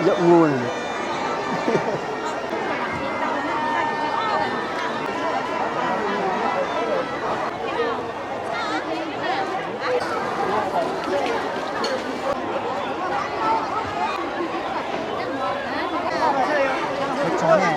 Rộng nguồn. Chó này.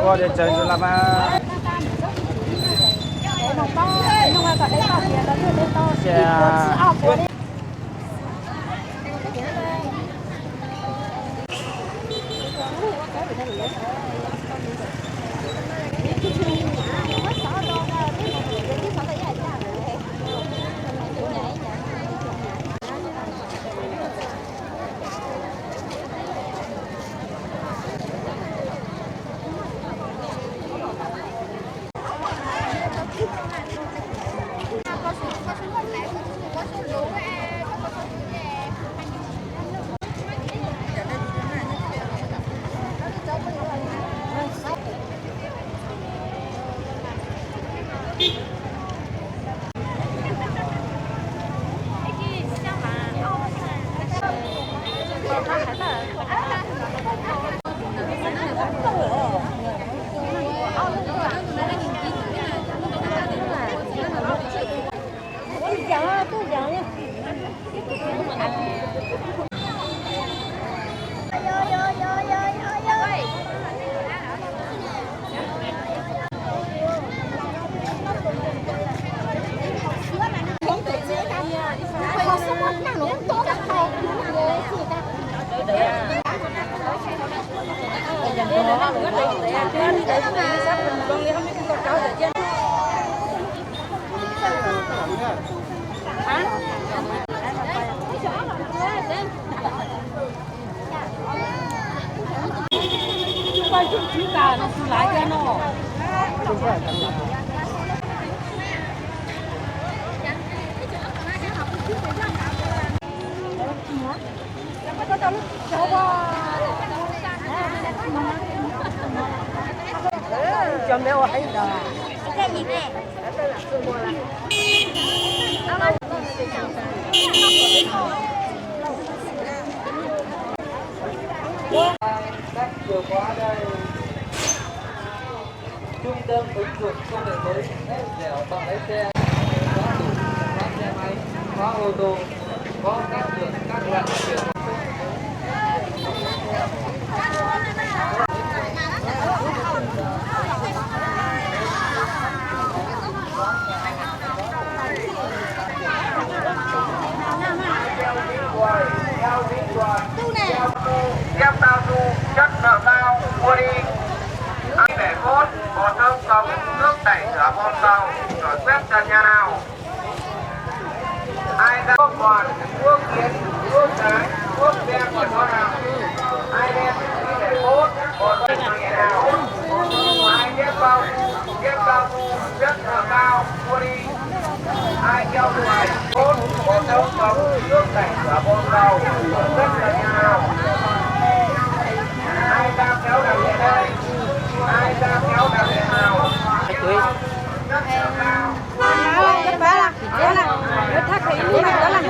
Qua để chơi rồi làm à. Chuẩn bị ở đây rồi. Cái gì nè? Các chìa khóa đây. Trung tâm ứng dụng công nghệ mới dẻo bằng lái xe, khóa tủ, khóa xe máy, khóa ô tô, có các đường các Kem cao su chất lượng cao mua đi. Ăn để cốt, bò thơm sống, nước tẩy rửa bom tàu, rồi quét trần nhà nào. Ai ra thuốc bọt, thuốc kiến, thuốc trái, thuốc đen của nó nào. Ai đem đi để cốt, bò thơm sống nhà nào. Ai kem cao su chất lượng cao mua đi. Ai keo đuổi, cốt, bò thơm sống, nước tẩy rửa bom tàu, rồi quét trần nhà nào. Ai ra kéo đằng về đây, ai ra kéo đằng về nào. Cái bá là nó thắt cái như này đó là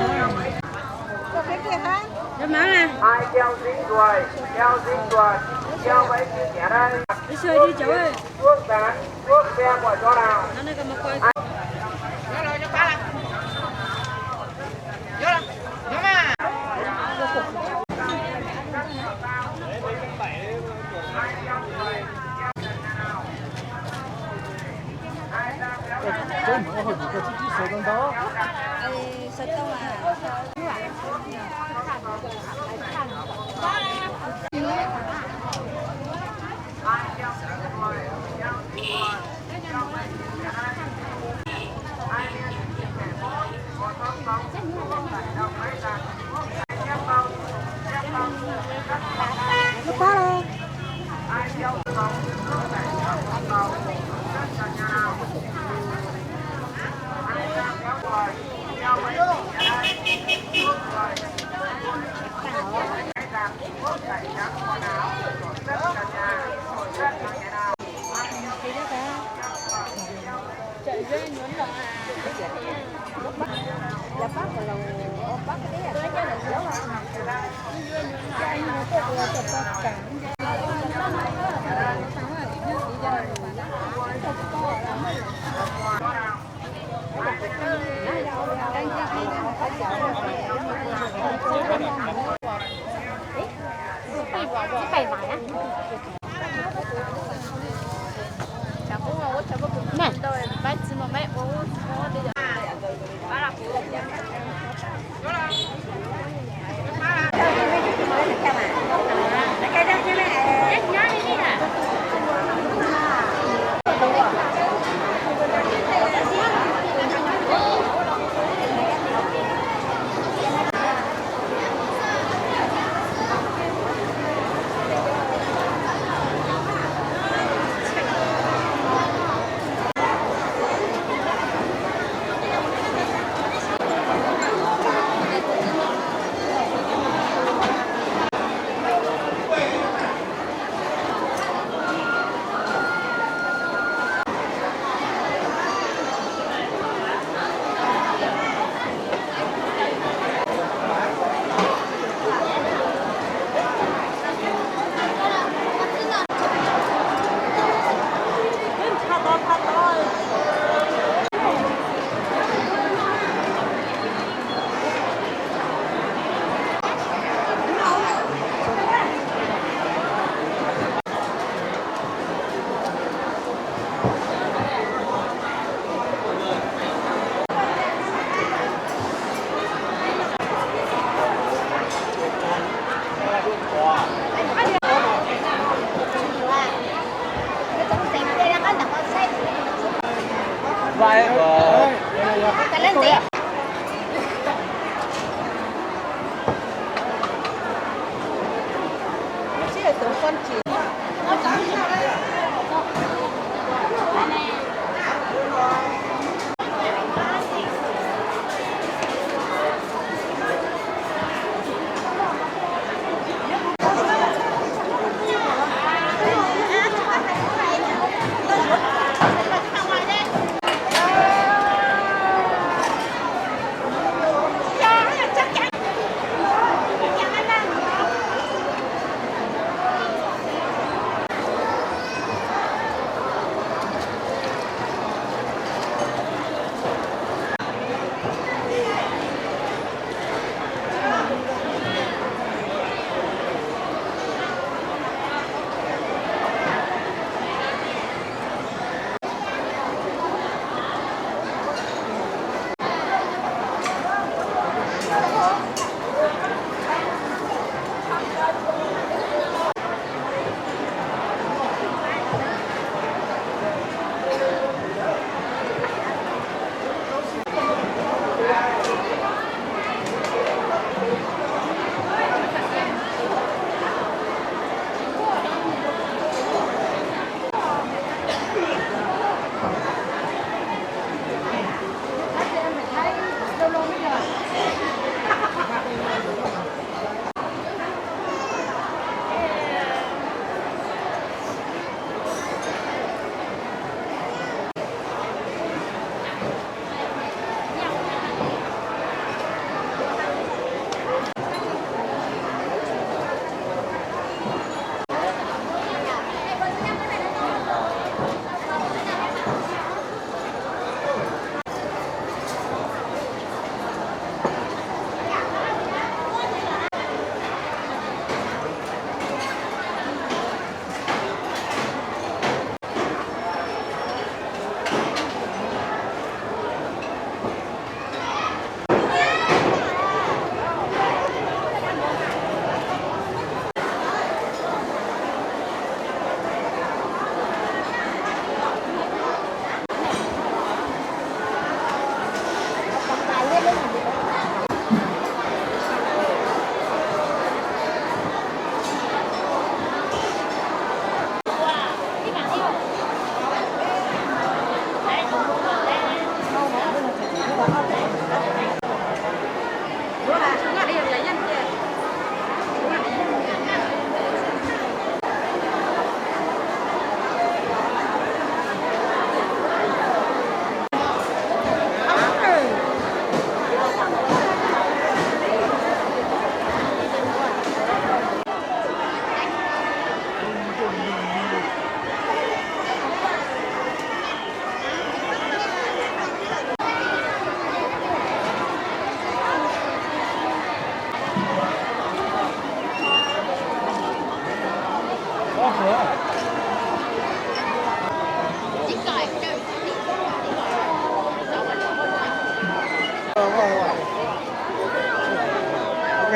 cái kia hả? Cái má nè. Ai keo dính đuôi, keo vậy thì trẻ đây. Đi chơi đi cháu ơi. Thuốc dán, thuốc xe của chỗ nào. Nó này còn một coi. Cái mở hồi cái chi số con đó. Sao tao mà. Nó quá đâu. Chạy dây nhún là bác vào lòng bác cái đấy là cái này xíu mà anh nó tự là tập cả này Vậy rồi. cái lên gì chỉ là tưởng con chỉ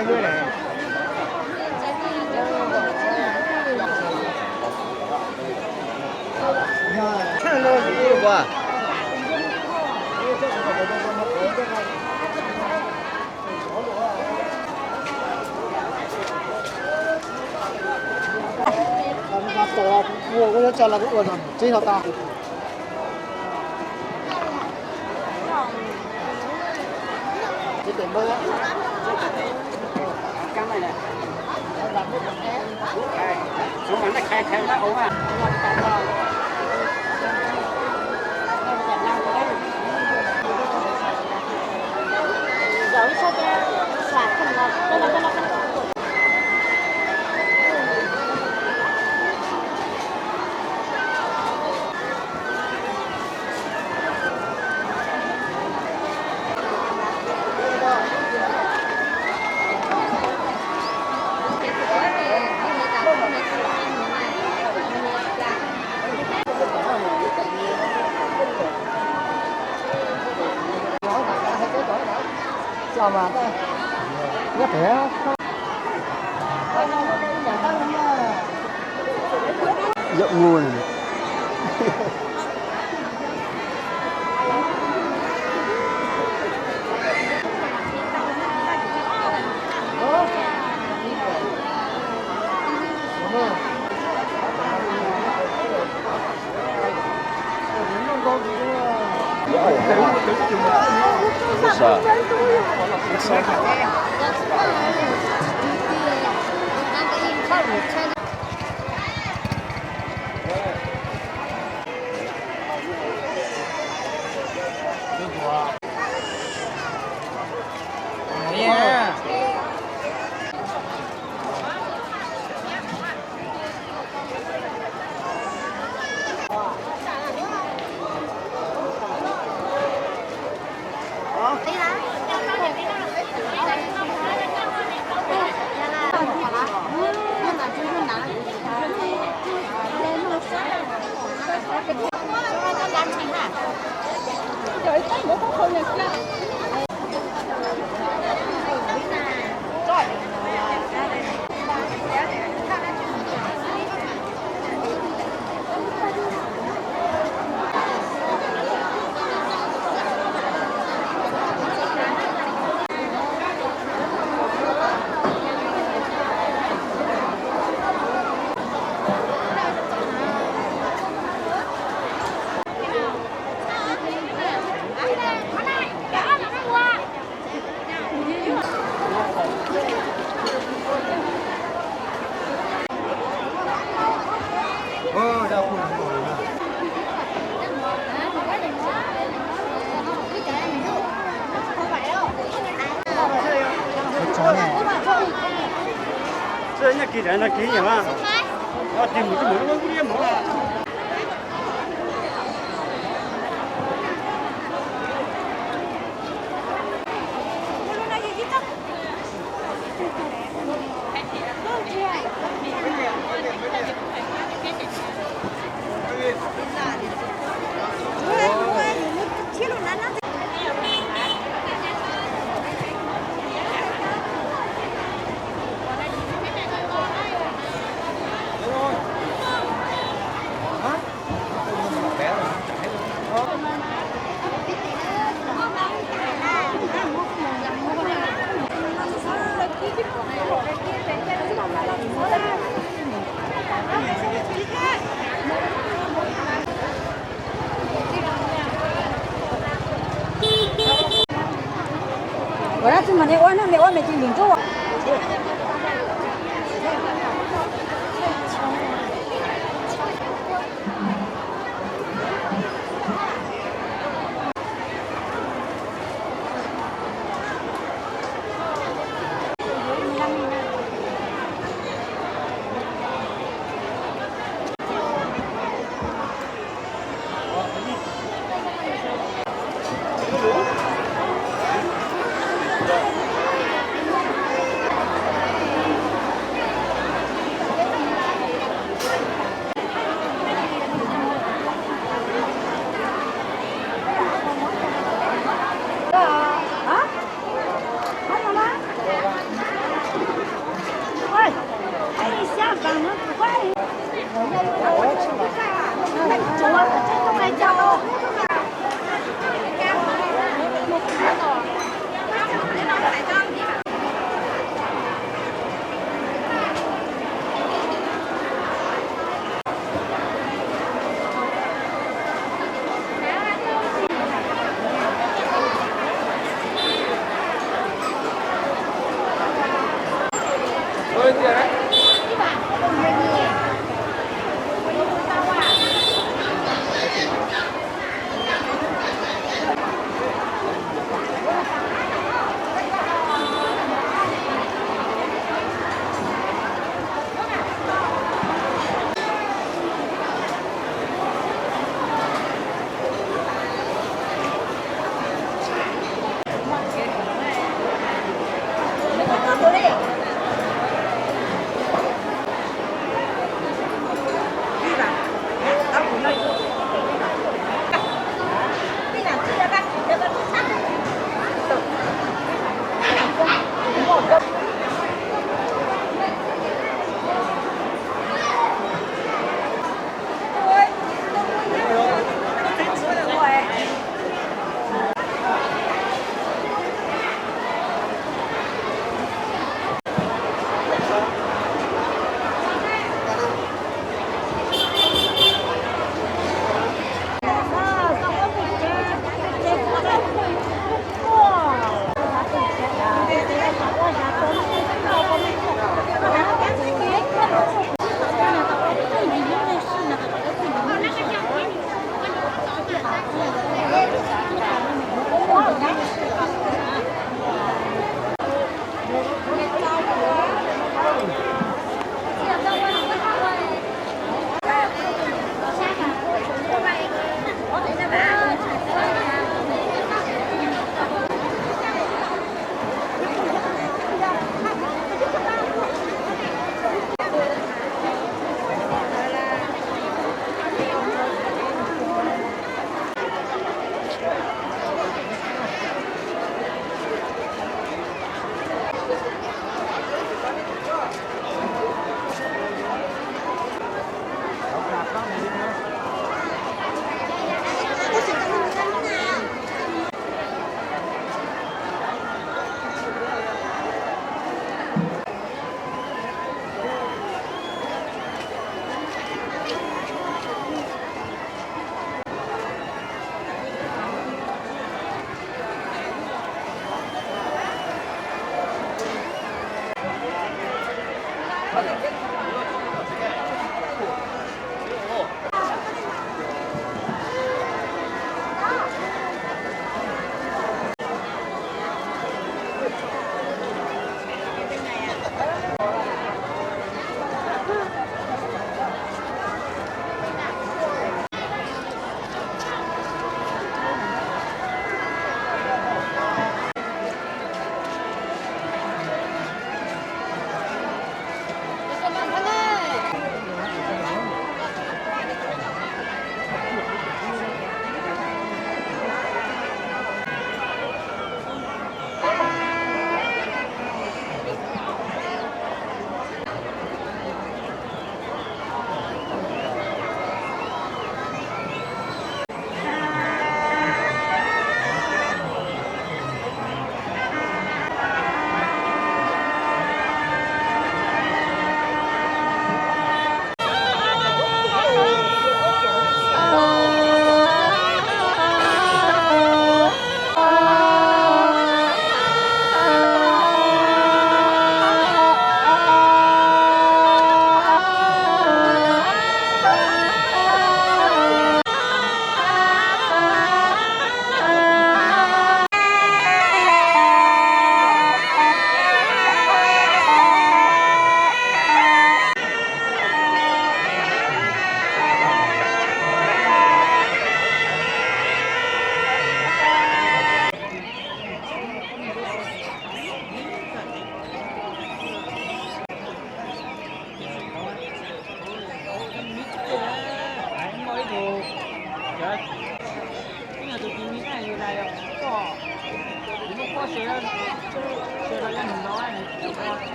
开会嘞。看到你吧。我要加那个鹅掌，这条大。这点么？干嘛呢？xuống bắn này khai ra ống à? Rồi sao ra sạc không ngọt, đây là sao mà ta có thể rộng nguồn这人家给人了，给你嘛。要给母的母的，我也没了。我那是么的，我没进领走啊。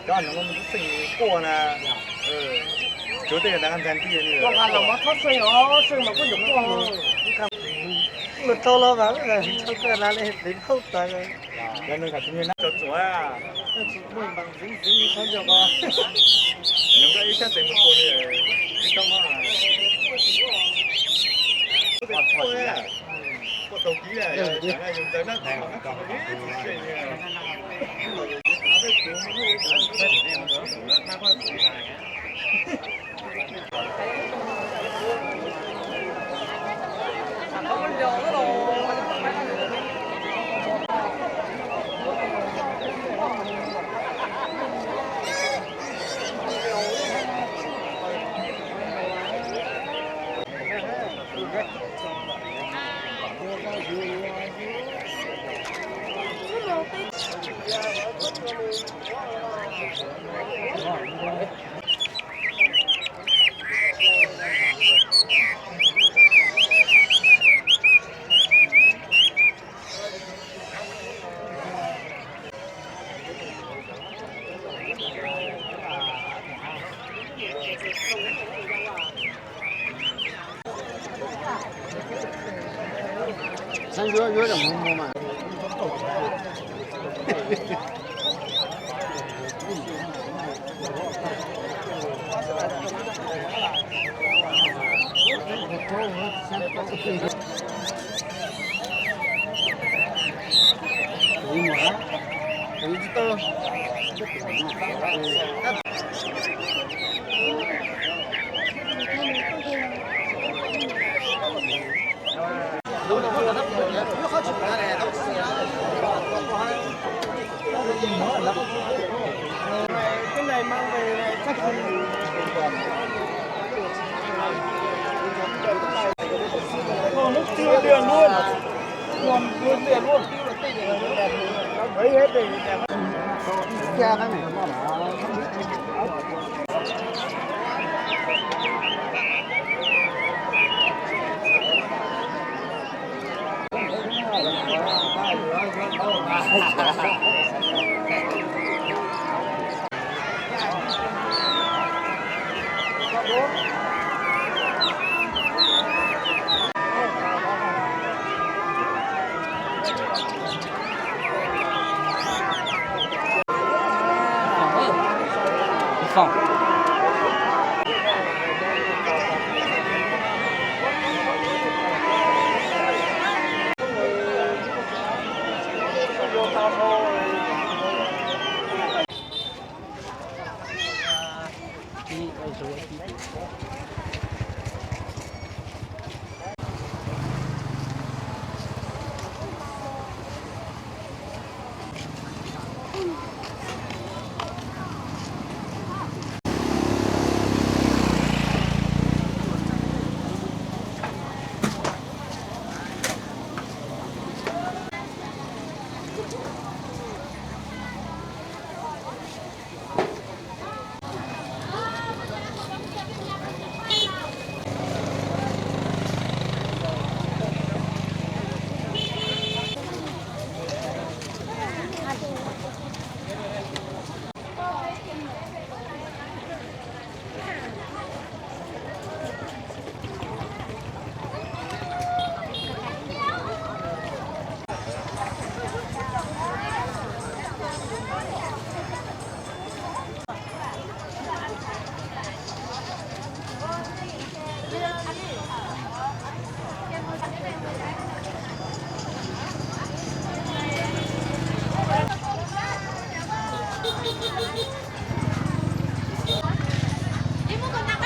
干了我们生意过呢，绝对那个咱地里。我看了嘛，他生哦，生嘛不就光了？你看，我到了完了，这个哪里没透的？人家看今天那就做啊，那是我们人你看着吧，能够一下这么多的，你干嘛？我手机啊，用在那台，咱有点摸摸嘛。cái này mang về chắc còn nước chưa tiền luôn, còn luôn tiền luôn, lấy hết để cha cái này nó là phong Đi mua con nặng